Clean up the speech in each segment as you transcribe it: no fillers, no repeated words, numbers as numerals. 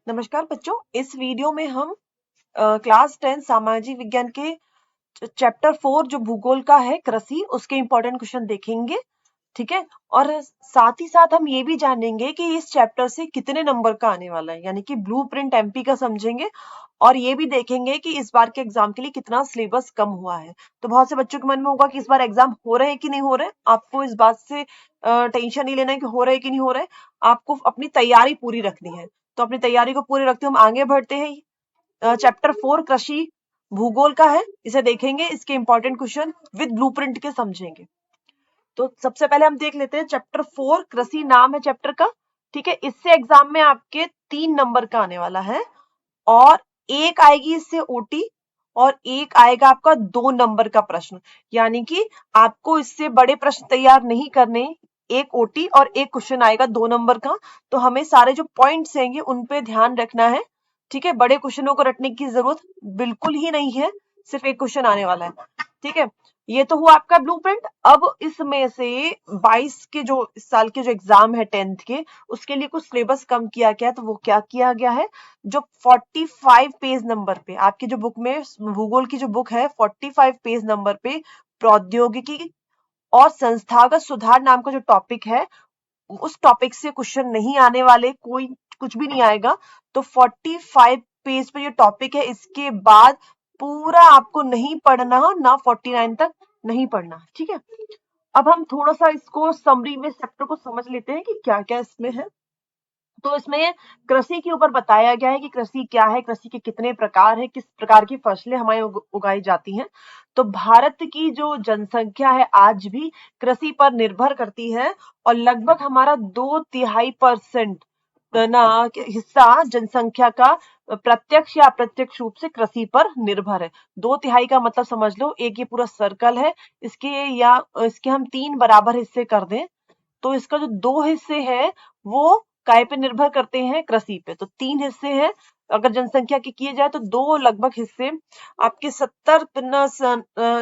नमस्कार बच्चों, इस वीडियो में हम क्लास 10 सामाजिक विज्ञान के चैप्टर 4 जो भूगोल का है कृषि, उसके इंपॉर्टेंट क्वेश्चन देखेंगे। ठीक है। और साथ ही साथ हम ये भी जानेंगे कि इस चैप्टर से कितने नंबर का आने वाला है, यानी कि ब्लूप्रिंट एमपी का समझेंगे। और ये भी देखेंगे कि इस बार के एग्जाम के लिए कितना सिलेबस कम हुआ है। तो बहुत से बच्चों के मन में होगा कि इस बार एग्जाम हो रहे हैं कि नहीं हो रहे। आपको इस बात से टेंशन नहीं लेना है कि हो रहे कि नहीं हो रहे। आपको अपनी तैयारी पूरी रखनी है। तो अपनी तैयारी को पूरी रखते हुए हम आगे बढ़ते हैं। चैप्टर 4 कृषि भूगोल का है, इसे देखेंगे, इसके इंपॉर्टेंट क्वेश्चन विद ब्लूप्रिंट के समझेंगे। तो सबसे पहले हम देख लेते हैं चैप्टर 4 कृषि, नाम है चैप्टर का। ठीक है। इससे एग्जाम में आपके 3 नंबर का आने वाला है और एक आएगी इससे ओटी और एक आएगा आपका 2 नंबर का प्रश्न। यानी कि आपको इससे बड़े प्रश्न तैयार नहीं करने, एक ओटी और एक क्वेश्चन आएगा 2 नंबर का। तो हमें सारे जो पॉइंट्स हैं उन पे ध्यान रखना है। ठीक है। बड़े क्वेश्चनों को रटने की जरूरत बिल्कुल ही नहीं है, सिर्फ एक क्वेश्चन आने वाला है। ठीक है। ये तो हुआ आपका ब्लूप्रिंट। अब इसमें से 22 के जो इस साल के जो एग्जाम है 10th के, उसके लिए कुछ सिलेबस कम किया गया है। तो वो क्या किया गया है, जो 45 पेज नंबर पे आपकी जो बुक में भूगोल की जो बुक है 45 पेज नंबर पे प्रौद्योगिकी और संस्थागत सुधार नाम का जो टॉपिक है, उस टॉपिक से क्वेश्चन नहीं आने वाले, कोई कुछ भी नहीं आएगा। तो 45 पेज पे ये टॉपिक है, इसके बाद पूरा आपको नहीं पढ़ना ना 49 तक नहीं पढ़ना। ठीक है। अब हम थोड़ा सा इसको समरी में चैप्टर को समझ लेते हैं कि क्या क्या इसमें है। तो इसमें कृषि के ऊपर बताया गया है कि कृषि क्या है, कृषि के कितने प्रकार है, किस प्रकार की फसलें हमारे उगाई जाती हैं। तो भारत की जो जनसंख्या है आज भी कृषि पर निर्भर करती है और लगभग हमारा 2/3% ना हिस्सा जनसंख्या का प्रत्यक्ष या अप्रत्यक्ष रूप से कृषि पर निर्भर है। 2/3 का मतलब समझ लो, एक ये पूरा सर्कल है, इसके हम 3 बराबर हिस्से कर दें तो इसका जो 2 हिस्से हैं वो काय पे निर्भर करते हैं, कृषि पे। तो 3 हिस्से हैं अगर जनसंख्या की किए जाए, तो 2 लगभग हिस्से आपके 70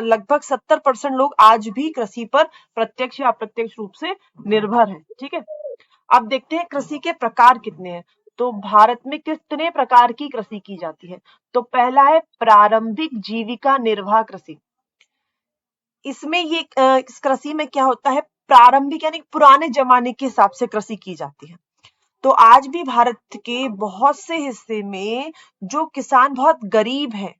लगभग 70% लोग आज भी कृषि पर प्रत्यक्ष या अप्रत्यक्ष रूप से निर्भर हैं। ठीक है। अब देखते हैं कृषि के प्रकार कितने हैं। तो भारत में कितने प्रकार की कृषि की जाती है। तो पहला है प्रारंभिक जीविका निर्वाह कृषि। इसमें इस कृषि में क्या होता है, प्रारंभिक यानी पुराने जमाने के हिसाब से कृषि की जाती है। तो आज भी भारत के बहुत से हिस्से में जो किसान बहुत गरीब हैं,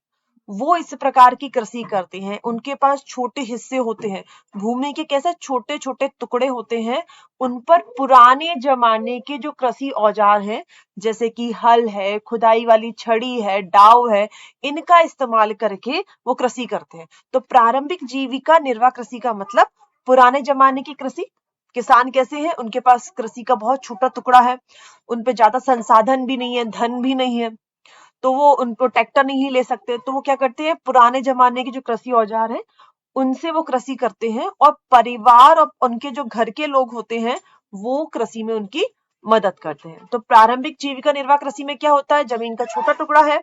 वो इस प्रकार की कृषि करते हैं। उनके पास छोटे हिस्से होते हैं, भूमि के कैसे छोटे छोटे टुकड़े होते हैं, उन पर पुराने जमाने के जो कृषि औजार हैं, जैसे कि हल है, खुदाई वाली छड़ी है, डाव है, इनका इस्तेमाल करके वो कृषि करते हैं। तो प्रारंभिक जीविका निर्वाह कृषि का मतलब पुराने जमाने की कृषि। किसान कैसे हैं, उनके पास कृषि का बहुत छोटा टुकड़ा है, उन पे ज्यादा संसाधन भी नहीं है, धन भी नहीं है, तो वो उनको ट्रैक्टर नहीं ले सकते। तो वो क्या करते हैं, पुराने जमाने के जो कृषि औजार है उनसे वो कृषि करते हैं और परिवार और उनके जो घर के लोग होते हैं वो कृषि में उनकी मदद करते हैं। तो प्रारंभिक जीविका निर्वाह कृषि में क्या होता है, जमीन का छोटा टुकड़ा है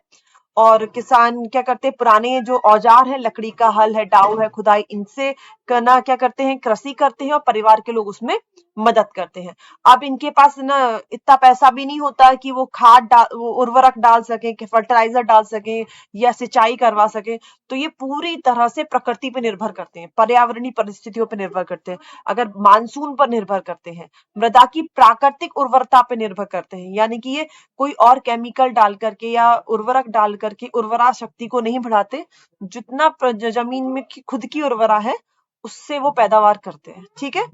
और किसान क्या करते हैं, पुराने जो औजार है, लकड़ी का हल है, डाऊ है, खुदाई, इनसे करना क्या करते हैं, कृषि करते हैं और परिवार के लोग उसमें मदद करते हैं। अब इनके पास ना इतना पैसा भी नहीं होता कि वो वो उर्वरक डाल सके, कि फर्टिलाइजर डाल सके या सिंचाई करवा सके। तो ये पूरी तरह से प्रकृति पे निर्भर करते हैं, पर्यावरणीय परिस्थितियों पर निर्भर करते हैं, अगर मानसून पर निर्भर करते हैं, मृदा की प्राकृतिक उर्वरता पे निर्भर करते हैं। यानी कि ये कोई और केमिकल डाल करके या उर्वरक डाल करके उर्वरा शक्ति को नहीं बढ़ाते, जितना जमीन में खुद की उर्वरा है उससे वो पैदावार करते हैं। ठीक है।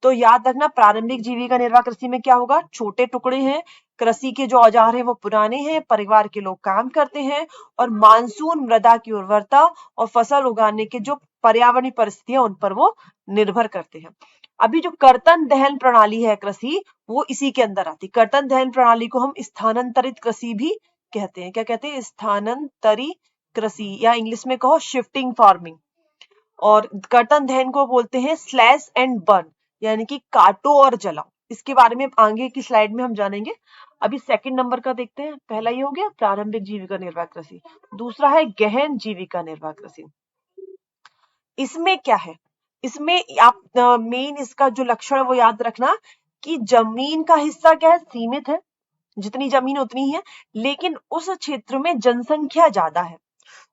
तो याद रखना, प्रारंभिक जीविका निर्वाह कृषि में क्या होगा, छोटे टुकड़े हैं, कृषि के जो औजार हैं वो पुराने हैं, परिवार के लोग काम करते हैं और मानसून, मृदा की उर्वरता और फसल उगाने के जो पर्यावरणीय परिस्थितियां उन पर वो निर्भर करते हैं। अभी जो कर्तन दहन प्रणाली है कृषि, वो इसी के अंदर आती है। कर्तन दहन प्रणाली को हम स्थानांतरित कृषि भी कहते हैं। क्या कहते हैं, स्थानांतरित कृषि, या इंग्लिश में कहो शिफ्टिंग फार्मिंग। और कर्तन दहन को बोलते हैं स्लैश एंड बर्न, यानी कि काटो और जलाओ। इसके बारे में आगे की स्लाइड में हम जानेंगे। अभी सेकंड नंबर का देखते हैं। पहला ये हो गया प्रारंभिक जीविका निर्वाह कृषि, दूसरा है गहन जीविका निर्वाह कृषि। इसमें क्या है, इसमें आप मेन इसका जो लक्षण है वो याद रखना कि जमीन का हिस्सा क्या है, सीमित है, जितनी जमीन उतनी ही है, लेकिन उस क्षेत्र में जनसंख्या ज्यादा है।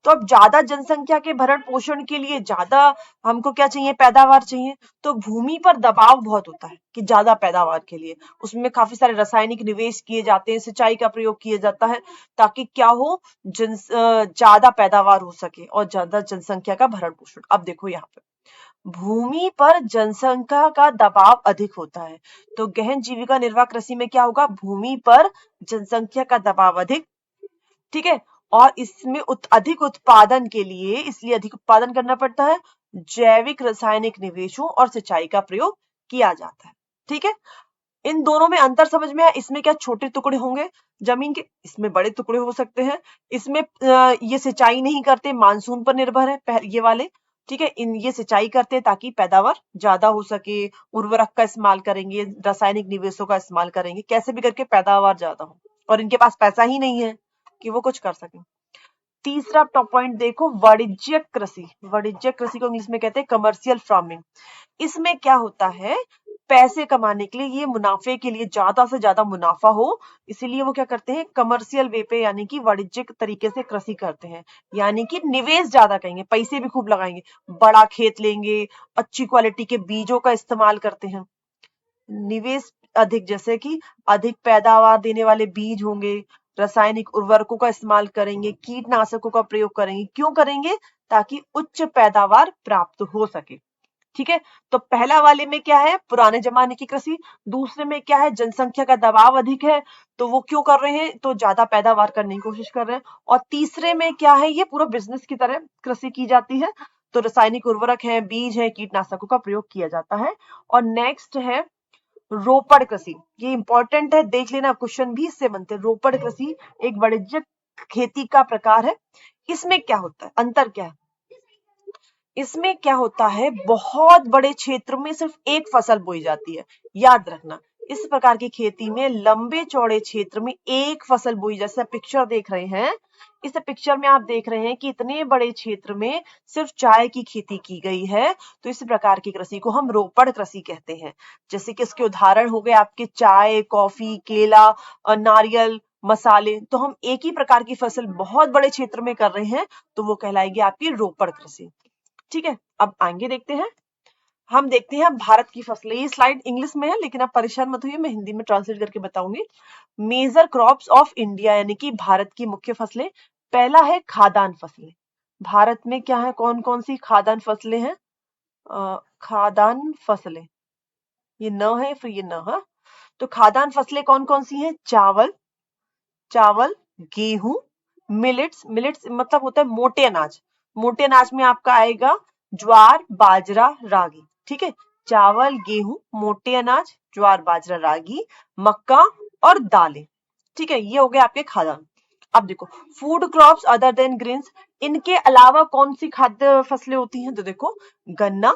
तो अब ज्यादा जनसंख्या के भरण पोषण के लिए ज्यादा हमको क्या चाहिए, पैदावार चाहिए। तो भूमि पर दबाव बहुत होता है कि ज्यादा पैदावार के लिए उसमें काफी सारे रासायनिक निवेश किए जाते हैं, सिंचाई का प्रयोग किया जाता है, ताकि क्या हो, ज्यादा पैदावार हो सके और ज्यादा जनसंख्या का भरण पोषण। अब देखो यहाँ पे भूमि पर जनसंख्या का दबाव अधिक होता है, तो गहन जीविका निर्वाह कृषि में क्या होगा, भूमि पर जनसंख्या का दबाव अधिक, ठीक है। और इसमें अधिक उत्पादन के लिए, इसलिए अधिक उत्पादन करना पड़ता है, जैविक रासायनिक निवेशों और सिंचाई का प्रयोग किया जाता है, ठीक है। इन दोनों में अंतर समझ में आया। इसमें क्या छोटे टुकड़े होंगे जमीन के, इसमें बड़े टुकड़े हो सकते हैं। इसमें ये सिंचाई नहीं करते, मानसून पर निर्भर है ये वाले, ठीक है। ये सिंचाई करते हैं ताकि पैदावार ज्यादा हो सके, उर्वरक का इस्तेमाल करेंगे, रासायनिक निवेशों का इस्तेमाल करेंगे, कैसे भी करके पैदावार ज्यादा हो, और इनके पास पैसा ही नहीं है कि वो कुछ कर सके। तीसरा टॉप पॉइंट देखो, वाणिज्यिक कृषि। वाणिज्यिक कृषि को इंग्लिश में कहते हैं कमर्शियल फार्मिंग। इसमें क्या होता है, पैसे कमाने के लिए, ये मुनाफे के लिए, ज्यादा से ज्यादा मुनाफा हो, इसीलिए वो क्या करते हैं, कमर्शियल वे पे यानी कि वाणिज्यिक तरीके से कृषि करते हैं। यानी कि निवेश ज्यादा करेंगे, पैसे भी खूब लगाएंगे, बड़ा खेत लेंगे, अच्छी क्वालिटी के बीजों का इस्तेमाल करते हैं, निवेश अधिक, जैसे कि अधिक पैदावार देने वाले बीज होंगे, रासायनिक उर्वरकों का इस्तेमाल करेंगे, कीटनाशकों का प्रयोग करेंगे। क्यों करेंगे, ताकि उच्च पैदावार प्राप्त हो सके, ठीक है। तो पहला वाले में क्या है, पुराने जमाने की कृषि। दूसरे में क्या है, जनसंख्या का दबाव अधिक है, तो वो क्यों कर रहे हैं, तो ज्यादा पैदावार करने की कोशिश कर रहे हैं। और तीसरे में क्या है, ये पूरा बिजनेस की तरह कृषि की जाती है, तो रासायनिक उर्वरक है, बीज है, कीटनाशकों का प्रयोग किया जाता है। और नेक्स्ट है रोपड़ कृषि। ये इंपॉर्टेंट है, देख लेना, क्वेश्चन भी इससे बनते हैं। रोपड़ कृषि एक वाणिज्यिक खेती का प्रकार है। इसमें क्या होता है, अंतर क्या है, इसमें क्या होता है, बहुत बड़े क्षेत्र में सिर्फ एक फसल बोई जाती है। याद रखना, इस प्रकार की खेती में लंबे चौड़े क्षेत्र में एक फसल बोई, जैसे पिक्चर देख रहे हैं, इस पिक्चर में आप देख रहे हैं कि इतने बड़े क्षेत्र में सिर्फ चाय की खेती की गई है, तो इस प्रकार की कृषि को हम रोपड़ कृषि कहते हैं। जैसे कि इसके उदाहरण हो गए आपके चाय, कॉफी, केला, नारियल, मसाले। तो हम एक ही प्रकार की फसल बहुत बड़े क्षेत्र में कर रहे हैं, तो वो कहलाएगी आपकी रोपड़ कृषि, ठीक है। अब आगे देखते हैं, हम देखते हैं भारत की फसलें। ये स्लाइड इंग्लिश में है, लेकिन आप परेशान मत होइए, मैं हिंदी में ट्रांसलेट करके बताऊंगी। मेजर क्रॉप्स ऑफ इंडिया, यानी कि भारत की मुख्य फसलें। पहला है खाद्यान्न फसलें। भारत में क्या है, कौन कौन सी खाद्यान्न फसलें हैं, खाद्यान्न फसलें, ये न है, फिर ये न है। तो खाद्यान्न फसलें कौन कौन सी हैं, चावल, चावल, गेहूं, मिलेट्स, मिलेट्स मतलब होता है मोटे अनाज, मोटे अनाज में आपका आएगा ज्वार, बाजरा, रागी, ठीक है। चावल, गेहूं, मोटे अनाज, ज्वार, बाजरा, रागी, मक्का और दालें, ठीक है। ये हो गए आपके खाद्यान्न। अब देखो, food crops other than grains, इनके अलावा कौन सी खाद्य फसलें होती हैं, तो देखो गन्ना,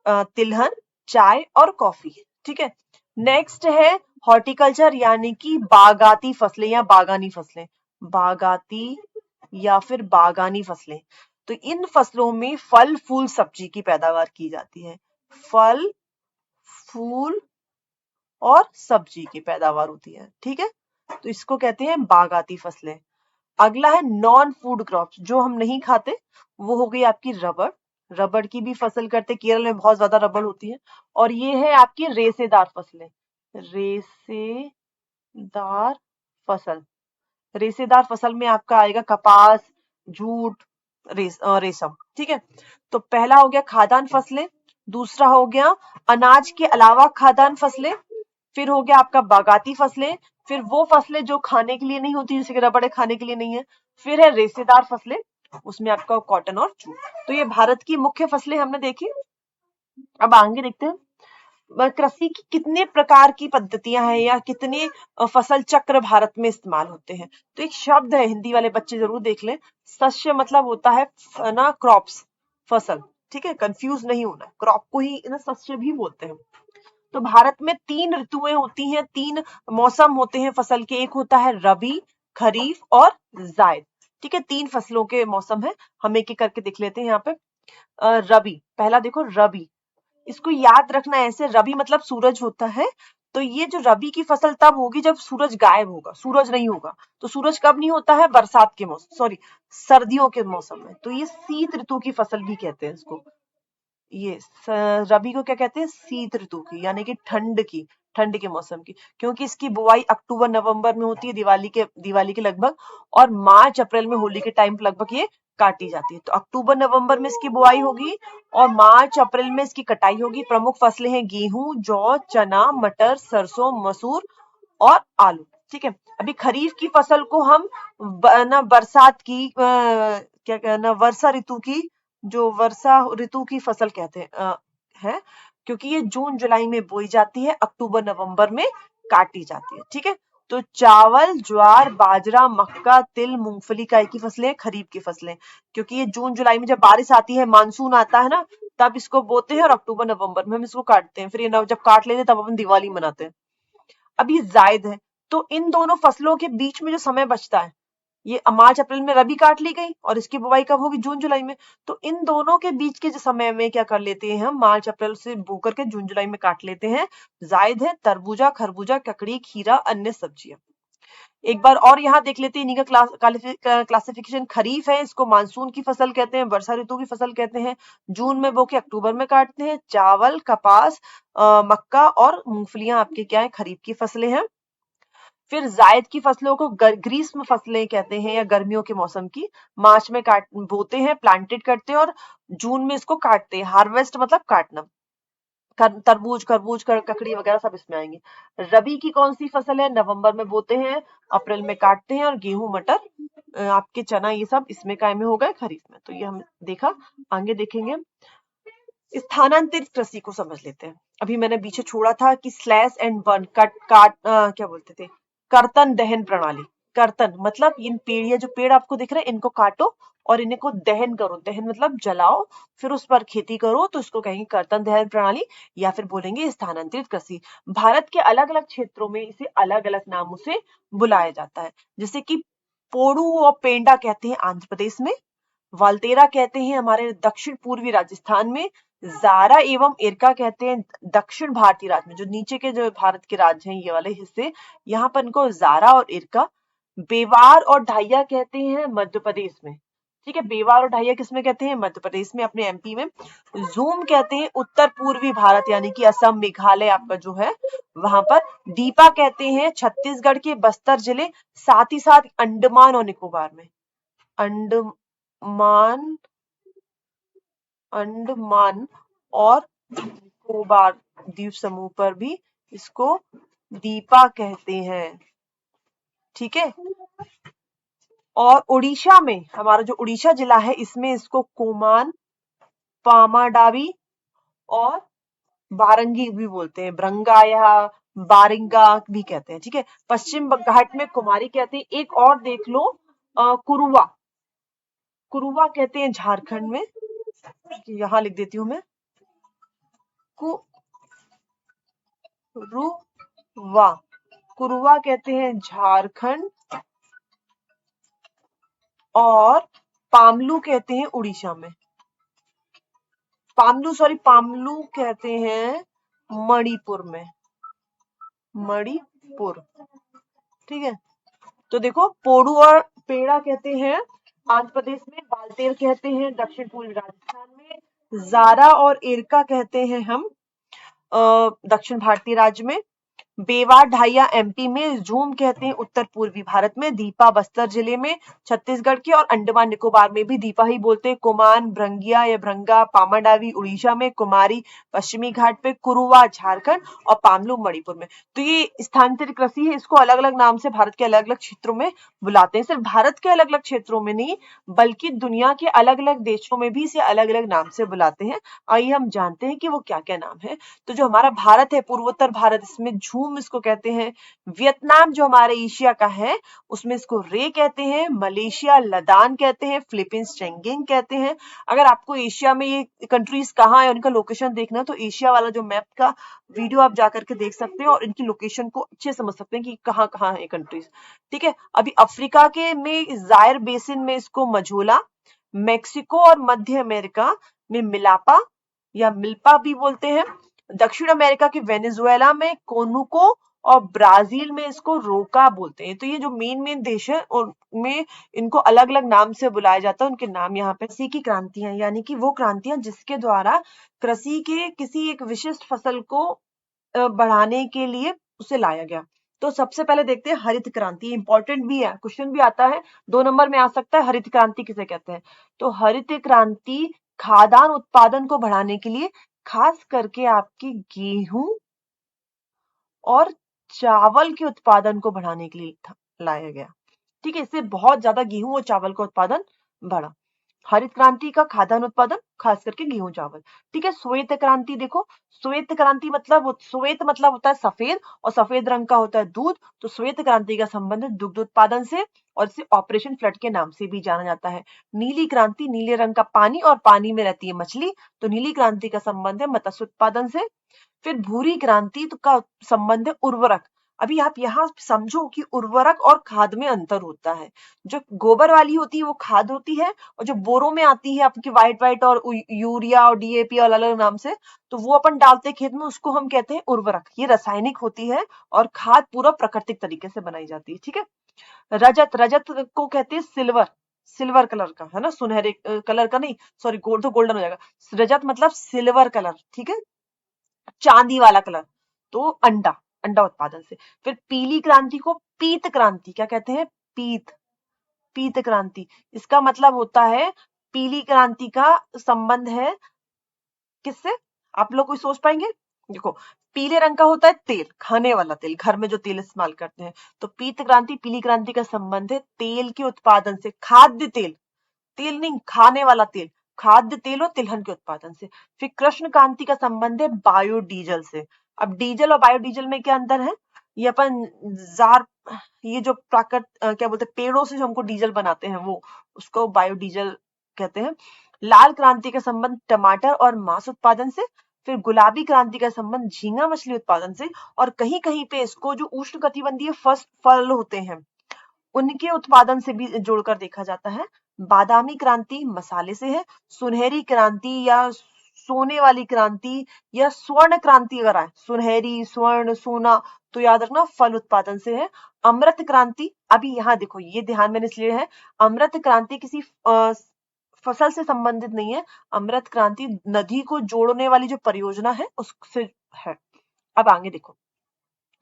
तिलहन, चाय और कॉफी, ठीक है। नेक्स्ट है हॉर्टिकल्चर, यानी कि बागाती फसलें या बागानी फसलें, बागाती या फिर बागानी फसलें। तो इन फसलों में फल, फूल, सब्जी की पैदावार की जाती है। फल, फूल और सब्जी की पैदावार होती है, ठीक है। तो इसको कहते हैं बागाती फसलें। अगला है नॉन फूड क्रॉप्स, जो हम नहीं खाते, वो हो गई आपकी रबड़, रबड़ की भी फसल करते, केरल में बहुत ज्यादा रबड़ होती है। और ये है आपकी रेशेदार फसलें, रेशेदार फसल। रेशेदार फसल में आपका आएगा कपास, जूट, रेशम, ठीक है। तो पहला हो गया खाद्यान्न फसलें, दूसरा हो गया अनाज के अलावा खाद्यान्न फसलें, फिर हो गया आपका बागाती फसलें, फिर वो फसलें जो खाने के लिए नहीं होती, जैसे कि रबड़ खाने के लिए नहीं है, फिर है रेशेदार फसलें, उसमें आपका कॉटन और जूट। तो ये भारत की मुख्य फसलें हमने देखी। अब आगे देखते हैं कृषि की कितने प्रकार की पद्धतियां हैं, या कितने फसल चक्र भारत में इस्तेमाल होते हैं। तो एक शब्द है, हिंदी वाले बच्चे जरूर देख लें, शस्य मतलब होता है ना क्रॉप्स, फसल, ठीक है, कंफ्यूज नहीं होना, क्रॉप को ही ना शस्य भी बोलते हैं। तो भारत में 3 ऋतुएं होती हैं, 3 मौसम होते हैं फसल के, एक होता है रबी, खरीफ और जायद, ठीक है। 3 फसलों के मौसम है, हम एक एक करके देख लेते हैं यहाँ पे। रबी, पहला देखो रबी, इसको याद रखना ऐसे, रबी मतलब सूरज होता है, तो ये जो रबी की फसल तब होगी जब सूरज गायब होगा, सूरज नहीं होगा। तो सूरज कब नहीं होता है? बरसात के मौसम, सॉरी, सर्दियों के मौसम में। तो ये शीत ऋतु की फसल भी कहते हैं इसको। ये रबी को क्या कहते हैं? शीत ऋतु की, यानी कि ठंड के मौसम की, क्योंकि इसकी बुआई अक्टूबर नवंबर में होती है, दिवाली के लगभग, और मार्च अप्रैल में होली के टाइम लगभग ये काटी जाती है। तो अक्टूबर नवंबर में इसकी बुआई होगी और मार्च अप्रैल में इसकी कटाई होगी। प्रमुख फसलें हैं गेहूं, जौ, चना, मटर, सरसों, मसूर और आलू। ठीक है। अभी खरीफ की फसल को हम ना बरसात की क्या कहना, वर्षा ऋतु की, जो वर्षा ऋतु की फसल कहते हैं है, क्योंकि ये जून जुलाई में बोई जाती है, अक्टूबर नवंबर में काटी जाती है। ठीक है। तो चावल, ज्वार, बाजरा, मक्का, तिल, मूंगफली का की फसलें खरीफ की फसलें, क्योंकि ये जून जुलाई में जब बारिश आती है, मानसून आता है ना, तब इसको बोते हैं और अक्टूबर नवंबर में हम इसको काटते हैं। फिर ये जब काट लेते हैं तब अपन दिवाली मनाते हैं। अब ये जायद है, तो इन दोनों फसलों के बीच में जो समय बचता है, ये मार्च अप्रैल में रबी काट ली गई और इसकी बुवाई कब होगी? जून जुलाई में। तो इन दोनों के बीच के जो समय में क्या कर लेते हैं हम? मार्च अप्रैल से बो करके जून जुलाई में काट लेते हैं। जायद है तरबूजा, खरबूजा, ककड़ी, खीरा, अन्य सब्जियां। एक बार और यहाँ देख लेते हैं इन्हीं का क्लासिफिकेशन। खरीफ है, इसको मानसून की फसल कहते हैं, वर्षा ऋतु की फसल कहते हैं। जून में बो के अक्टूबर में काटते हैं। चावल, कपास, मक्का और मूंगफलियां आपके क्या है? खरीफ की फसलें हैं। फिर जायद की फसलों को ग्रीष्म फसलें कहते हैं, या गर्मियों के मौसम की। मार्च में बोते हैं, प्लांटेड करते हैं और जून में इसको काटते हैं। हार्वेस्ट मतलब काटना। तरबूज, खरबूज, ककड़ी वगैरह सब इसमें आएंगे। रबी की कौन सी फसल है? नवंबर में बोते हैं, अप्रैल में काटते हैं, और गेहूं, मटर, आपके चना, ये सब इसमें काय में हो गए? खरीफ में। तो ये हम देखा। आगे देखेंगे, स्थानांतरित कृषि को समझ लेते हैं। अभी मैंने पीछे छोड़ा था कि स्लैश एंड बर्न, क्या बोलते थे, कर्तन दहन प्रणाली। कर्तन मतलब इन पेड़, ये जो पेड़ आपको दिख रहे हैं, इनको काटो और इनको दहन करो। दहन मतलब जलाओ, फिर उस पर खेती करो, तो इसको कहेंगे कर्तन दहन प्रणाली, या फिर बोलेंगे स्थानांतरित कृषि। भारत के अलग अलग क्षेत्रों में इसे अलग अलग नामों से बुलाया जाता है, जैसे कि पोड़ू और पेंडा कहते हैं आंध्र प्रदेश में, वाल्तेरा कहते हैं हमारे दक्षिण पूर्वी राजस्थान में, जारा एवं इरका कहते हैं दक्षिण भारतीय राज्य में, जो नीचे के जो भारत के राज्य हैं ये वाले हिस्से, यहाँ पर इनको जारा और इरका। बेवार और ढाइया कहते हैं मध्य प्रदेश में। ठीक है। बेवार और ढाइया किसमें कहते हैं? मध्य प्रदेश में, अपने एमपी में। जूम कहते हैं उत्तर पूर्वी भारत, यानी कि असम, मेघालय आपका जो है वहां पर। दीपा कहते हैं छत्तीसगढ़ के बस्तर जिले, साथ ही साथ अंडमान और निकोबार में। अंडमान अंडमान और निकोबार द्वीप समूह पर भी इसको दीपा कहते हैं। ठीक है। और उड़ीसा में, हमारा जो उड़ीसा जिला है, इसमें इसको कोमान, पामाडावी और बारंगी भी बोलते हैं, भ्रंगा या बारिंगा भी कहते हैं। ठीक है। पश्चिम घाट में कुमारी कहते हैं। एक और देख लो, कुरुवा, कुरुवा कहते हैं झारखंड में, यहां लिख देती हूं मैं, कुरुवा, कुरुवा कहते हैं झारखंड, और पामलू कहते हैं उड़ीसा में। पामलू कहते हैं मणिपुर में, मणिपुर। ठीक है। तो देखो, पोड़ू और पेड़ा कहते हैं आंध्र प्रदेश में, बालतेर कहते हैं दक्षिण पूर्वी राजस्थान में, जारा और इरका कहते हैं हम दक्षिण भारतीय राज्य में, बेवार ढाइया एमपी में, झूम कहते हैं उत्तर पूर्वी भारत में, दीपा बस्तर जिले में छत्तीसगढ़ के, और अंडमान निकोबार में भी दीपा ही बोलते हैं। कुमान, भ्रंगिया या भ्रंगा, पामाडावी उड़ीसा में, कुमारी पश्चिमी घाट पे, कुरुवा झारखंड और पामलू मणिपुर में। तो ये स्थानांतरित कृषि है, इसको अलग अलग नाम से भारत के अलग अलग क्षेत्रों में बुलाते हैं। सिर्फ भारत के अलग अलग क्षेत्रों में नहीं, बल्कि दुनिया के अलग अलग देशों में भी इसे अलग अलग नाम से बुलाते हैं। आइए हम जानते हैं कि वो क्या क्या नाम है। तो जो हमारा भारत है, पूर्वोत्तर भारत, इसमें झूम इसको कहते हैं। वियतनाम जो हमारे एशिया का है, उसमें इसको रे कहते हैं। मलेशिया लदान कहते हैं। फिलीपींस चेंगिंग कहते हैं। अगर आपको एशिया में ये कंट्रीज कहाँ है, उनका लोकेशन देखना है, तो एशिया वाला जो मैप का वीडियो आप जाकर के देख सकते हैं और इनकी लोकेशन को अच्छे समझ सकते हैं कि कहाँ कहाँ है कंट्रीज। ठीक है। अभी अफ्रीका के में जायर बेसिन में इसको मझोला, मेक्सिको और मध्य अमेरिका में मिलापा या मिल्पा भी बोलते हैं। दक्षिण अमेरिका के वेनेजुएला में कोनुको और ब्राजील में इसको रोका बोलते हैं। तो ये जो मेन मेन देश है उनमें इनको अलग अलग नाम से बुलाया जाता है, उनके नाम यहाँ पे। कृषि की क्रांतियां यानी कि वो क्रांतियां जिसके द्वारा कृषि के किसी एक विशिष्ट फसल को बढ़ाने के लिए उसे लाया गया। तो सबसे पहले देखते हैं हरित क्रांति, इंपॉर्टेंट भी है, क्वेश्चन भी आता है, 2 नंबर में आ सकता है। हरित क्रांति किसे कहते हैं? तो हरित क्रांति खाद्यान्न उत्पादन को बढ़ाने के लिए खास करके आपकी गेहूं और चावल के उत्पादन को बढ़ाने के लिए लाया गया। ठीक है, इससे बहुत ज्यादा गेहूं और चावल का उत्पादन बढ़ा। हरित क्रांति का खाद्यान्न उत्पादन खास करके गेहूं चावल। ठीक है, श्वेत क्रांति देखो, श्वेत क्रांति मतलब, श्वेत मतलब होता है सफेद और सफेद रंग का होता है दूध। तो श्वेत क्रांति का संबंध दुग्ध उत्पादन से और इसे ऑपरेशन फ्लड के नाम से भी जाना जाता है। नीली क्रांति, नीले रंग का पानी और पानी में रहती है मछली, तो नीली क्रांति का संबंध है मत्स्य उत्पादन से। फिर भूरी क्रांति का संबंध है उर्वरक। अभी आप यहाँ समझो कि उर्वरक और खाद में अंतर होता है। जो गोबर वाली होती है वो खाद होती है, और जो बोरों में आती है आपकी व्हाइट व्हाइट और यूरिया और डीएपी और अलग अलग नाम से, तो वो अपन डालते हैं खेत में, उसको हम कहते हैं उर्वरक। ये रासायनिक होती है और खाद पूरा प्राकृतिक तरीके से बनाई जाती है। ठीक है, रजत, रजत को कहते हैं सिल्वर, सिल्वर कलर का है ना, सुनहरे कलर का नहीं, सॉरी गोल्ड तो गोल्डन हो जाएगा। रजत मतलब सिल्वर कलर। ठीक है, चांदी वाला कलर, तो अंडा, अंडा उत्पादन से। फिर पीली क्रांति को पीत क्रांति क्या कहते हैं? पीत, पीत क्रांति। इसका मतलब होता है, पीली क्रांति का संबंध है किससे? आप लोग कोई सोच पाएंगे? देखो, पीले रंग का होता है तेल, खाने वाला तेल, घर में जो तेल इस्तेमाल करते हैं। तो पीत क्रांति, पीली क्रांति का संबंध है तेल के उत्पादन से, खाद्य तेल, तेल नहीं खाने वाला तेल, खाद्य तेल और तिलहन के उत्पादन से। फिर कृष्ण क्रांति का संबंध है बायोडीजल से। अब डीजल और बायोडीजल में क्या अंतर है? ये अपन जार, ये जो क्या बोलते हैं, पेड़ों से जो हमको डीजल बनाते हैं वो, उसको बायोडीजल कहते हैं। लाल क्रांति का संबंध टमाटर और मांस उत्पादन से। फिर गुलाबी क्रांति का संबंध झींगा मछली उत्पादन से, और कहीं कहीं पे इसको जो उष्ण कटिबंधीय फल होते हैं उनके उत्पादन से भी जोड़कर देखा जाता है। बादामी क्रांति मसाले से है। सुनहरी क्रांति या सोने वाली क्रांति या स्वर्ण क्रांति अगर आए, सुनहरी, स्वर्ण, सोना, तो याद रखना फल उत्पादन से है। अमृत क्रांति, अभी यहाँ देखो ये ध्यान मैंने इसलिए है, अमृत क्रांति किसी फसल से संबंधित नहीं है। अमृत क्रांति नदी को जोड़ने वाली जो परियोजना है उससे है। अब आगे देखो,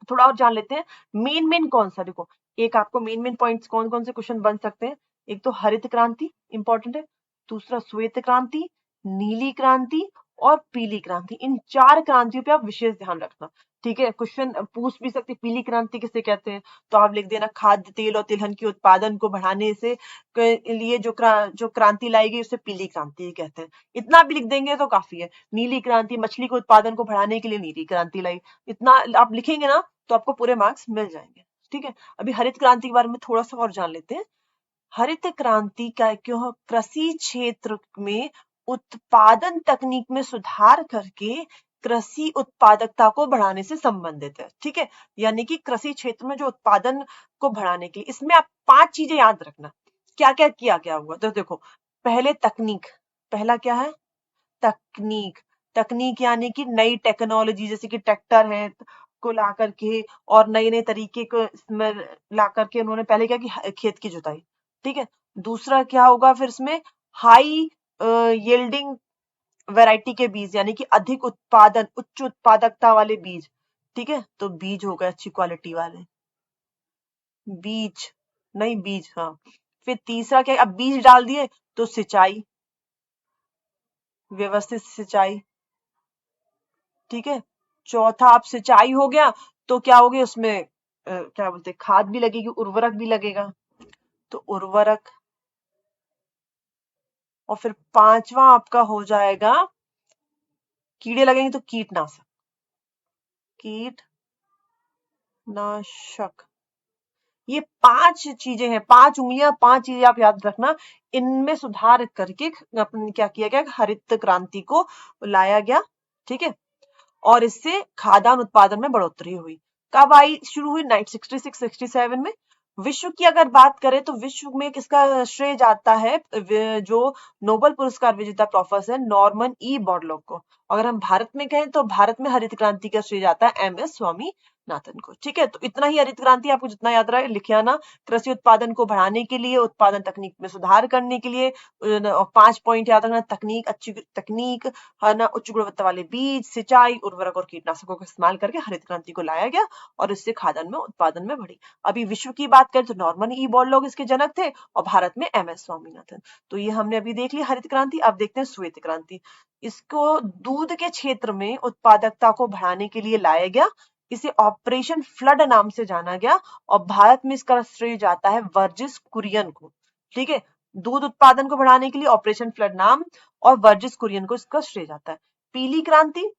थोड़ा और जान लेते हैं मेन मेन कौन सा। देखो, एक आपको मेन मेन पॉइंट्स कौन कौन से क्वेश्चन बन सकते हैं। एक तो हरित क्रांति इंपॉर्टेंट है, दूसरा श्वेत क्रांति, नीली क्रांति और पीली क्रांति। इन 4 क्रांतियों पे आप विशेष ध्यान रखना। ठीक है, क्वेश्चन पूछ भी सकते, पीली क्रांति किसे कहते हैं? तो आप लिख देना खाद्य तेल और तिलहन के उत्पादन को बढ़ाने से लिए जो क्रांति लाई गई उसे पीली क्रांति कहते हैं। इतना भी लिख देंगे तो काफी है। नीली क्रांति मछली के उत्पादन को बढ़ाने के लिए नीली क्रांति लाई, इतना आप लिखेंगे ना तो आपको पूरे मार्क्स मिल जाएंगे। ठीक है, अभी हरित क्रांति के बारे में थोड़ा सा और जान लेते हैं। हरित क्रांति का क्यों कृषि क्षेत्र में उत्पादन तकनीक में सुधार करके कृषि उत्पादकता को बढ़ाने से संबंधित है। ठीक है, यानी कि कृषि क्षेत्र में जो उत्पादन को बढ़ाने के लिए, इसमें आप 5 चीजें याद रखना। क्या क्या किया क्या हुआ, तो देखो, पहले तकनीक, पहला क्या है? तकनीक, तकनीक यानी कि नई टेक्नोलॉजी, जैसे कि ट्रैक्टर है को ला करके और नए नए तरीके को इसमें ला करके उन्होंने पहले क्या कि खेत की जुताई। ठीक है, दूसरा क्या होगा फिर इसमें? हाई यील्डिंग वैरायटी के बीज, यानी कि अधिक उत्पादन, उच्च उत्पादकता वाले बीज। ठीक है, तो बीज हो गए अच्छी क्वालिटी वाले बीज, नहीं बीज, हाँ। फिर तीसरा क्या, अब बीज डाल दिए तो सिंचाई, व्यवस्थित सिंचाई। ठीक है, चौथा आप सिंचाई हो गया तो क्या हो गया उसमें क्या बोलते हैं, खाद भी लगेगी, उर्वरक भी लगेगा, तो उर्वरक। और फिर पांचवा आपका हो जाएगा, कीड़े लगेंगे तो कीटनाशक, कीटनाशक। ये 5 चीजें हैं, 5 उंगलियां, 5 चीजें आप याद रखना। इनमें सुधार करके अपन क्या किया गया, हरित क्रांति को लाया गया। ठीक है, और इससे खाद्यान्न उत्पादन में बढ़ोतरी हुई। कब आई, शुरू हुई 1966-67 में। विश्व की अगर बात करें तो विश्व में किसका श्रेय जाता है, जो नोबेल पुरस्कार विजेता प्रोफेसर नॉर्मन ई बॉरलॉग को। अगर हम भारत में कहें तो भारत में हरित क्रांति का श्रेय जाता है एमएस स्वामीनाथन को। ठीक है, तो इतना ही हरित क्रांति आपको जितना याद रहा है लिखे आना। कृषि उत्पादन को बढ़ाने के लिए, उत्पादन तकनीक में सुधार करने के लिए 5 पॉइंट याद रखना। तकनीक, अच्छी तकनीक है ना, उच्च गुणवत्ता वाले बीज, सिंचाई, उर्वरक और कीटनाशकों का इस्तेमाल करके हरित क्रांति को लाया गया और इससे खाद्यान्न में उत्पादन में बढ़ी। अभी विश्व की बात करें तो नॉर्मन ई बॉरलॉग इसके जनक थे और भारत में एमएस स्वामीनाथन। तो ये हमने अभी देख लिया हरित क्रांति। अब देखते हैं श्वेत क्रांति। इसको दूध के क्षेत्र में उत्पादकता को बढ़ाने के लिए लाया गया। इसे ऑपरेशन फ्लड नाम से जाना गया और भारत में इसका श्रेय जाता है वर्जिस कुरियन को। ठीक है, दूध उत्पादन को बढ़ाने के लिए ऑपरेशन फ्लड नाम और वर्जिस कुरियन को इसका श्रेय जाता है। पीली क्रांति,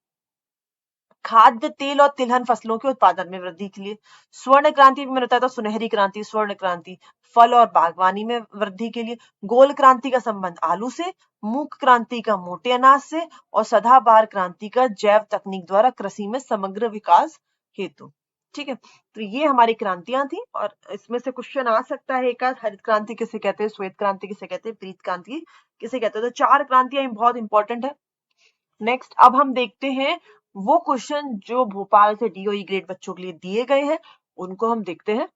खाद्य तेल और तिलहन फसलों के उत्पादन में वृद्धि के लिए। स्वर्ण क्रांति में बताया था, सुनहरी क्रांति, स्वर्ण क्रांति फल और बागवानी में वृद्धि के लिए। गोल क्रांति का संबंध आलू से, मूक क्रांति का मोटे अनाज से और सदाबहार क्रांति का जैव तकनीक द्वारा कृषि में समग्र विकास हेतु। ठीक है, तो ये हमारी क्रांतियां थी और इसमें से क्वेश्चन आ सकता है एक आध। हरित क्रांति किसे कहते हैं, श्वेत क्रांति किसे कहते हैं, पीत क्रांति किसे कहते हैं। तो 4 क्रांतियां बहुत इंपॉर्टेंट है। नेक्स्ट अब हम देखते हैं वो क्वेश्चन जो भोपाल से डीओई ग्रेड बच्चों के लिए दिए गए हैं, उनको हम देखते हैं।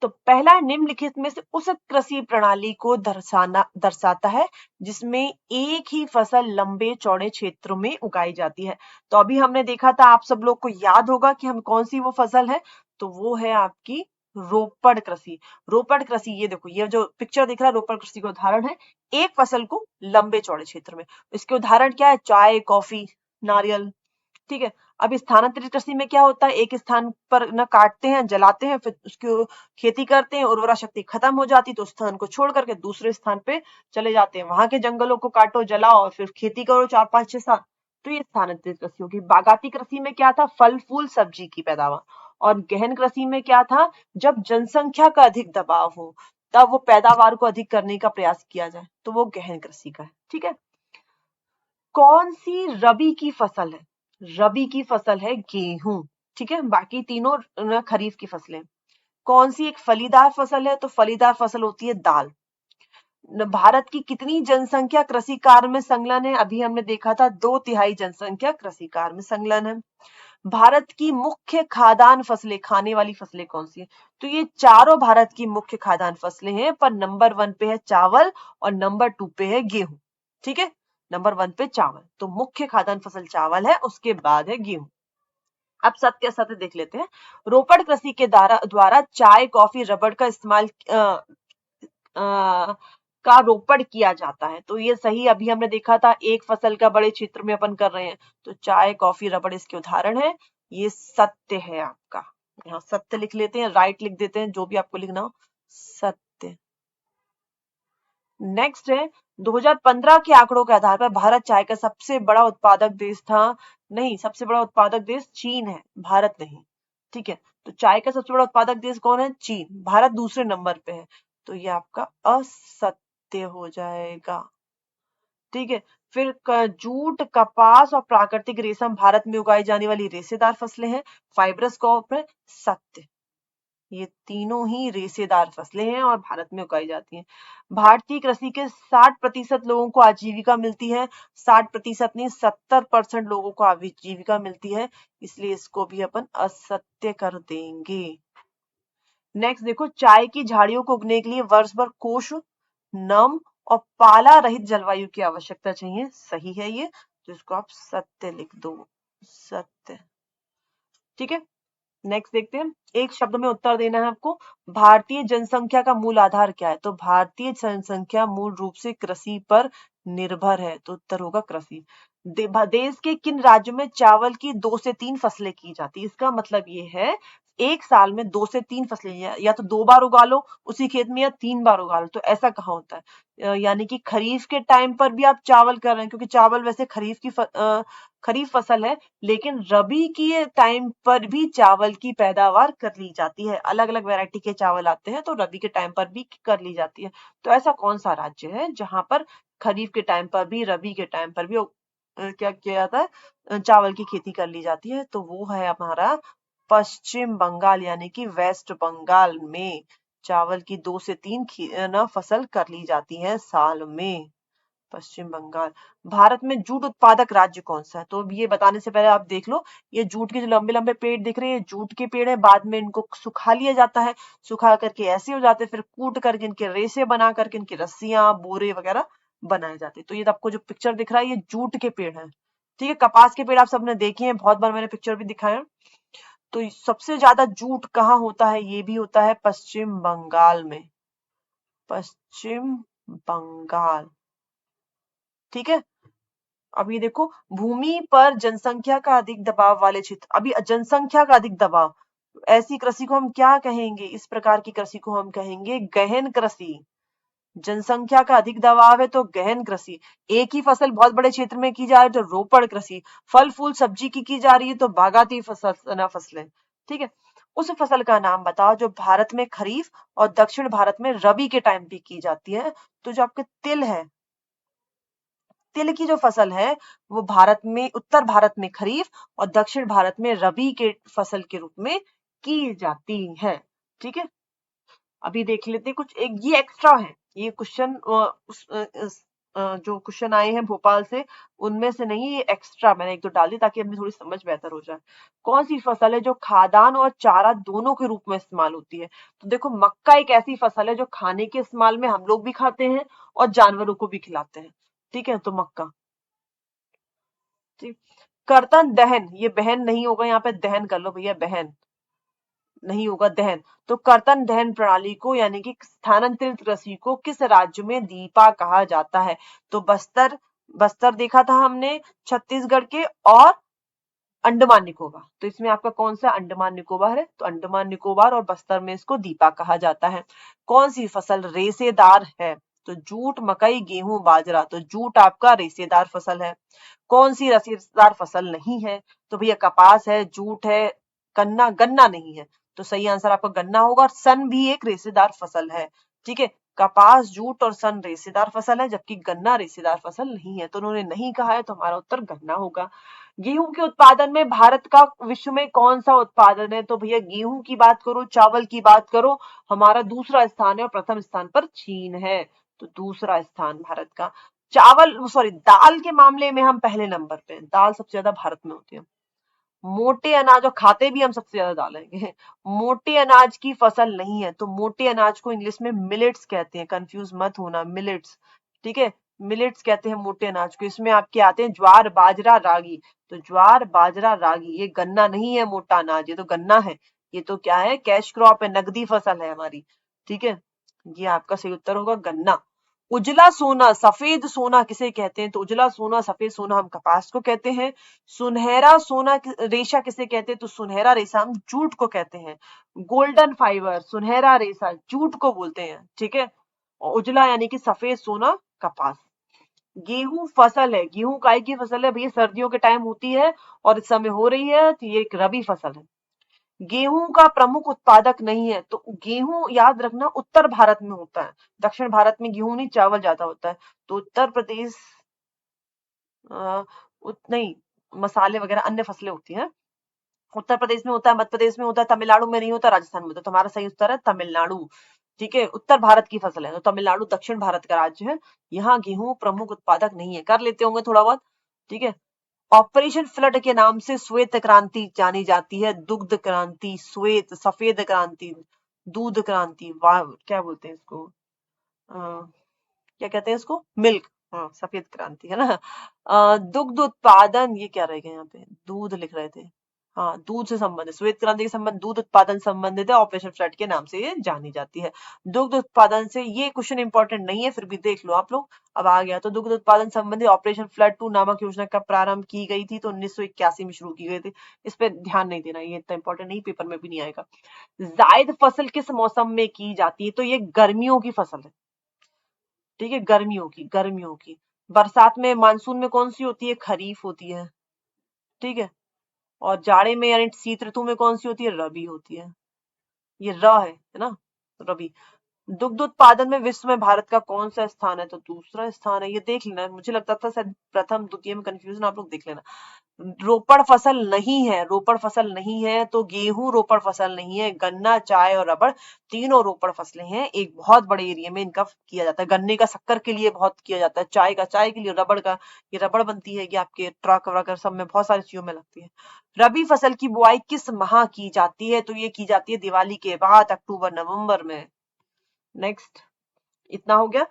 तो पहला निम्नलिखित में से उस कृषि प्रणाली को दर्शाता है जिसमें एक ही फसल लंबे चौड़े क्षेत्रों में उगाई जाती है। तो अभी हमने देखा था, आप सब लोग को याद होगा कि हम कौन सी वो फसल है, तो वो है आपकी रोपड़ कृषि। रोपड़ कृषि, ये देखो, ये जो पिक्चर दिख रहा है रोपड़ कृषि का उदाहरण है। एक फसल को लंबे चौड़े क्षेत्र में, इसके उदाहरण क्या है, चाय, कॉफी, नारियल। ठीक है, अब स्थानांतरित कृषि में क्या होता है, एक स्थान पर न काटते हैं, जलाते हैं, फिर उसकी खेती करते हैं, उर्वरा शक्ति खत्म हो जाती तो स्थान को छोड़ करके दूसरे स्थान पे चले जाते हैं, वहां के जंगलों को काटो, जलाओ और फिर खेती करो 4, 5, 6 साल। तो ये स्थानांतरित कृषि होगी। बागाती कृषि में क्या था, फल फूल सब्जी की पैदावार। और गहन कृषि में क्या था, जब जनसंख्या का अधिक दबाव हो तब वो पैदावार को अधिक करने का प्रयास किया जाए, तो वो गहन कृषि का है। ठीक है, कौन सी रबी की फसल है, रबी की फसल है गेहूं। ठीक है, बाकी तीनों खरीफ की फसलें। कौन सी एक फलीदार फसल है, तो फलीदार फसल होती है दाल। भारत की कितनी जनसंख्या कृषि कार्य में संलग्न है, अभी हमने देखा था 2/3 जनसंख्या कृषि कार्य में संलग्न है। भारत की मुख्य खाद्यान्न फसलें, खाने वाली फसलें कौन सी है, तो ये चारों भारत की मुख्य खाद्यान्न फसलें हैं, पर नंबर 1 पे है चावल और नंबर 2 पे है गेहूं। ठीक है, नंबर 1 पे चावल, तो मुख्य खाद्यान्न फसल चावल है, उसके बाद है गेहूं। अब सत्य असत्य देख लेते हैं। रोपड़ कृषि के द्वारा चाय, कॉफी, रबड़ का इस्तेमाल का रोपड़ किया जाता है, तो ये सही। अभी हमने देखा था एक फसल का बड़े क्षेत्र में अपन कर रहे हैं, तो चाय, कॉफी, रबड़ इसके उदाहरण है। ये सत्य है आपका, यहाँ सत्य लिख लेते हैं, राइट लिख देते हैं, जो भी आपको लिखना हो, सत्य। नेक्स्ट है 2015 के आंकड़ों के आधार पर भारत चाय का सबसे बड़ा उत्पादक देश था। नहीं, सबसे बड़ा उत्पादक देश चीन है, भारत नहीं। ठीक है, तो चाय का सबसे बड़ा उत्पादक देश कौन है, चीन। भारत दूसरे नंबर पे है, तो ये आपका असत्य हो जाएगा। ठीक है, फिर जूट, कपास और प्राकृतिक रेशम भारत में उगाई जाने वाली रेशेदार फसलें हैं। फाइब्रस क्रॉप है, सत्य। ये तीनों ही रेशेदार फसलें हैं और भारत में उगाई जाती हैं। भारतीय कृषि के 60% लोगों को आजीविका मिलती है। 60% नहीं, 70% लोगों को आजीविका मिलती है, इसलिए इसको भी अपन असत्य कर देंगे। नेक्स्ट देखो, चाय की झाड़ियों को उगने के लिए वर्ष भर कोश, नम और पाला रहित जलवायु की आवश्यकता चाहिए, सही है ये, तो इसको आप सत्य लिख दो, सत्य। ठीक है, नेक्स्ट देखते हैं, एक शब्द में उत्तर देना है आपको। भारतीय जनसंख्या का मूल आधार क्या है, तो भारतीय जनसंख्या मूल रूप से कृषि पर निर्भर है, तो उत्तर होगा कृषि। देश के किन राज्यों में चावल की 2 से 3 फसलें की जाती है, इसका मतलब ये है एक साल में 2 से 3 फसलें, या तो 2 बार उगा लो उसी खेत में या 3 बार उगा लो, तो ऐसा कहाँ होता है। यानी कि खरीफ के टाइम पर भी आप चावल कर रहे हैं, क्योंकि चावल वैसे खरीफ फसल है, लेकिन रबी के टाइम पर भी चावल की पैदावार कर ली जाती है। अलग अलग वैरायटी के चावल आते हैं, तो रबी के टाइम पर भी कर ली जाती है। तो ऐसा कौन सा राज्य है जहां पर खरीफ के टाइम पर भी, रबी के टाइम पर भी क्या किया जाता है, चावल की खेती कर ली जाती है, तो वो है हमारा पश्चिम बंगाल, यानी कि वेस्ट बंगाल में चावल की 2 से 3 ना फसल कर ली जाती है साल में। पश्चिम बंगाल। भारत में जूट उत्पादक राज्य कौन सा है? तो ये बताने से पहले आप देख लो, ये जूट के जो लंबे लंबे पेड़ दिख रहे हैं, जूट के पेड़ है। बाद में इनको सुखा लिया जाता है, सुखा करके ऐसे हो जाते हैं, फिर कूट करके इनके रेशे बना करके इनकी रस्सियां, बोरे वगैरह बनाए जाते हैं। तो ये आपको जो पिक्चर दिख रहा है, ये जूट के पेड़ है। ठीक है, कपास के पेड़ आप सबने देखे हैं, बहुत बार मैंने पिक्चर भी दिखाया। तो सबसे ज्यादा जूट कहाँ होता है? ये भी होता है पश्चिम बंगाल में। पश्चिम बंगाल। ठीक है, अब ये देखो, भूमि पर जनसंख्या का अधिक दबाव वाले क्षेत्र। अभी जनसंख्या का अधिक दबाव, ऐसी कृषि को हम क्या कहेंगे? इस प्रकार की कृषि को हम कहेंगे गहन कृषि। जनसंख्या का अधिक दबाव है तो गहन कृषि। एक ही फसल बहुत बड़े क्षेत्र में की जा रही है तो रोपड़ कृषि। फल फूल सब्जी की जा रही है तो बागाती फसलें। ठीक है, उस फसल का नाम बताओ जो भारत में खरीफ और दक्षिण भारत में रबी के टाइम पे की जाती है। तो जो आपके तिल है, तिल की जो फसल है वो भारत में, उत्तर भारत में खरीफ और दक्षिण भारत में रबी के फसल के रूप में की जाती है। ठीक है, अभी देख लेते हैं कुछ, एक ये एक्स्ट्रा है, ये क्वेश्चन जो क्वेश्चन आए हैं भोपाल से, उनमें से नहीं, ये एक्स्ट्रा मैंने एक दो डाल दी ताकि अपनी थोड़ी समझ बेहतर हो जाए। कौन सी फसल है जो खाद्यान्न और चारा दोनों के रूप में इस्तेमाल होती है? तो देखो, मक्का एक ऐसी फसल है जो खाने के इस्तेमाल में हम लोग भी खाते हैं और जानवरों को भी खिलाते हैं। ठीक है, तो मक्का। ठीक, कर्तन दहन, ये बहन नहीं होगा, यहाँ पे दहन कर लो भैया, बहन नहीं होगा, दहन। तो कर्तन दहन प्रणाली को यानी कि स्थानांतरित कृषि को किस राज्य में दीपा कहा जाता है? तो बस्तर, बस्तर देखा था हमने, छत्तीसगढ़ के, और अंडमान निकोबार। तो इसमें आपका कौन सा अंडमान निकोबार है? तो अंडमान निकोबार और बस्तर में इसको दीपा कहा जाता है। कौन सी फसल रेशेदार है? तो जूट, मकई, गेहूं, बाजरा। तो जूट आपका रेशेदार फसल है। कौन सी रेशेदार फसल नहीं है? तो भैया कपास है, जूट है, गन्ना, गन्ना नहीं है। तो सही आंसर आपका गन्ना होगा। और सन भी एक रेशेदार फसल है। ठीक है, कपास, जूट और सन रेशेदार फसल है, जबकि गन्ना रेशेदार फसल नहीं है। तो उन्होंने नहीं कहा है, तो हमारा उत्तर गन्ना होगा। गेहूं के उत्पादन में भारत का विश्व में कौन सा उत्पादन है? तो भैया गेहूं की बात करो, चावल की बात करो, हमारा दूसरा स्थान है और प्रथम स्थान पर चीन है। तो दूसरा स्थान भारत का। चावल, सॉरी, दाल के मामले में हम पहले नंबर पे हैं। दाल सबसे ज्यादा भारत में होती है। मोटे अनाज, और खाते भी हम सबसे ज्यादा दाल हैं। मोटे अनाज की फसल नहीं है। तो मोटे अनाज को इंग्लिश में मिलेट्स कहते हैं, कंफ्यूज मत होना, मिलेट्स। ठीक है, मिलेट्स कहते हैं मोटे अनाज को। इसमें आपके आते हैं ज्वार, बाजरा, रागी। तो ज्वार, बाजरा, रागी, ये गन्ना नहीं है मोटा अनाज, ये तो गन्ना है। ये तो क्या है? कैश क्रॉप है, नकदी फसल है हमारी। ठीक है, ये आपका सही उत्तर होगा गन्ना। उजला सोना, सफेद सोना किसे कहते हैं? तो उजला सोना, सफेद सोना हम कपास को कहते हैं। सुनहरा सोना रेशा किसे कहते हैं? तो सुनहरा रेशा हम जूट को कहते हैं। गोल्डन फाइबर, सुनहरा रेशा जूट को बोलते हैं। ठीक है, और उजला यानी कि सफेद सोना कपास। गेहूं फसल है, गेहूं काय की फसल है भैया? सर्दियों के टाइम होती है और इस समय हो रही है, तो ये एक रबी फसल है। गेहूं का प्रमुख उत्पादक नहीं है। तो गेहूं याद रखना उत्तर भारत में होता है, दक्षिण भारत में गेहूं नहीं, चावल ज्यादा होता है। तो उत्तर प्रदेश, नहीं, मसाले वगैरह अन्य फसलें होती हैं। उत्तर प्रदेश में होता है, मध्य प्रदेश में होता है, तमिलनाडु में नहीं होता, राजस्थान में होता है। तुम्हारा सही उत्तर है तमिलनाडु। ठीक है, उत्तर भारत की फसल है, तो तमिलनाडु दक्षिण भारत का राज्य है। यहाँ गेहूं प्रमुख उत्पादक नहीं है, कर लेते होंगे थोड़ा बहुत। ठीक है, ऑपरेशन फ्लड के नाम से श्वेत क्रांति जानी जाती है। दुग्ध क्रांति, श्वेत, सफेद क्रांति, दूध क्रांति, क्या बोलते हैं इसको, क्या कहते हैं इसको, मिल्क, हाँ, सफेद क्रांति है ना। दुग्ध उत्पादन, ये क्या रहेगा यहाँ पे, दूध लिख रहे थे। हाँ, दूध से संबंधित, श्वेत क्रांति के संबंध दूध उत्पादन संबंधित है, ऑपरेशन फ्लड के नाम से ये जानी जाती है। दुग्ध उत्पादन से, ये क्वेश्चन इंपॉर्टेंट नहीं है, फिर भी देख लो आप लोग। अब आ गया, तो दुग्ध उत्पादन संबंधी ऑपरेशन फ्लड 2 नामक योजना कब प्रारंभ की गई थी? तो 1981 में शुरू की गई थी। इस पे ध्यान नहीं देना, ये इतना इंपॉर्टेंट नहीं, पेपर में भी नहीं आएगा। जायद फसल किस मौसम में की जाती है? तो ये गर्मियों की फसल है। ठीक है, गर्मियों की, गर्मियों की। बरसात में, मानसून में कौन सी होती है? खरीफ होती है। ठीक है, और जाड़े में यानी शीत ऋतु में कौन सी होती है? रबी होती है। ये र है ना, रबी। दुग्ध उत्पादन में विश्व में भारत का कौन सा स्थान है? तो दूसरा स्थान है, ये देख लेना। मुझे लगता था शायद प्रथम द्वितीय में कंफ्यूजन आप लोग देख लेना। रोपड़ फसल नहीं है, रोपड़ फसल नहीं है, तो गेहूं रोपड़ फसल नहीं है। गन्ना, चाय और रबड़ तीनों रोपड़ फसलें हैं। एक बहुत बड़े एरिया में इनका किया जाता है। गन्ने का शक्कर के लिए बहुत किया जाता है, चाय का चाय के लिए, रबड़ का ये रबड़ बनती है, ये आपके ट्रक वगैरह सब में बहुत सारी चीजों में लगती है। रबी फसल की बुआई किस माह की जाती है? तो ये की जाती है दिवाली के बाद, अक्टूबर नवंबर में। नेक्स्ट, इतना हो गया।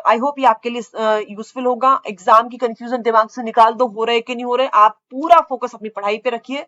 आई होप ये आपके लिए यूजफुल होगा। एग्जाम की कंफ्यूजन दिमाग से निकाल दो, हो रहे कि नहीं हो रहे। आप पूरा फोकस अपनी पढ़ाई पे रखिए।